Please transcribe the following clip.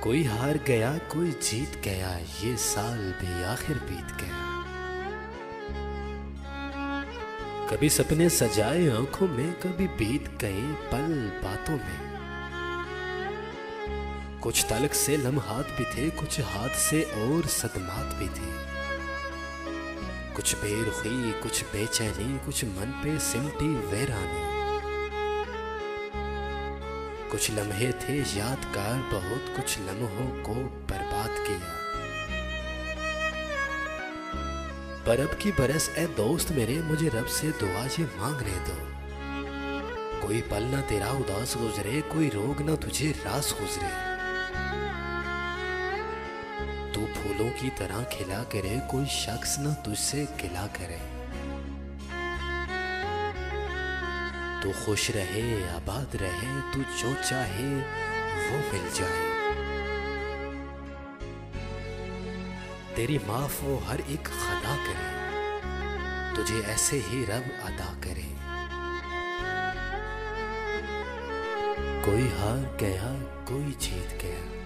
कोई हार गया कोई जीत गया, ये साल भी आखिर बीत गया। कभी सपने सजाए आंखों में, कभी बीत गए पल बातों में। कुछ तलक से लम्हात भी थे, कुछ हाथ से और सदमात भी थे। कुछ बेरुखी कुछ बेचैनी, कुछ मन पे सिमटी वैरानी। कुछ लम्हे थे यादगार बहुत, कुछ लम्हों को बर्बाद किया। पर अब की बरस ए दोस्त मेरे, मुझे रब से दुआ ये मांगने दो। कोई पल ना तेरा उदास गुजरे, कोई रोग ना तुझे रास गुजरे। तू फूलों की तरह खिला करे, कोई शख्स ना तुझसे गिला करे। तू खुश रहे आबाद रहे, तू जो चाहे वो मिल जाए। तेरी माफ वो हर एक खता करे, तुझे ऐसे ही रब अदा करे। कोई हार गया कोई जीत गया।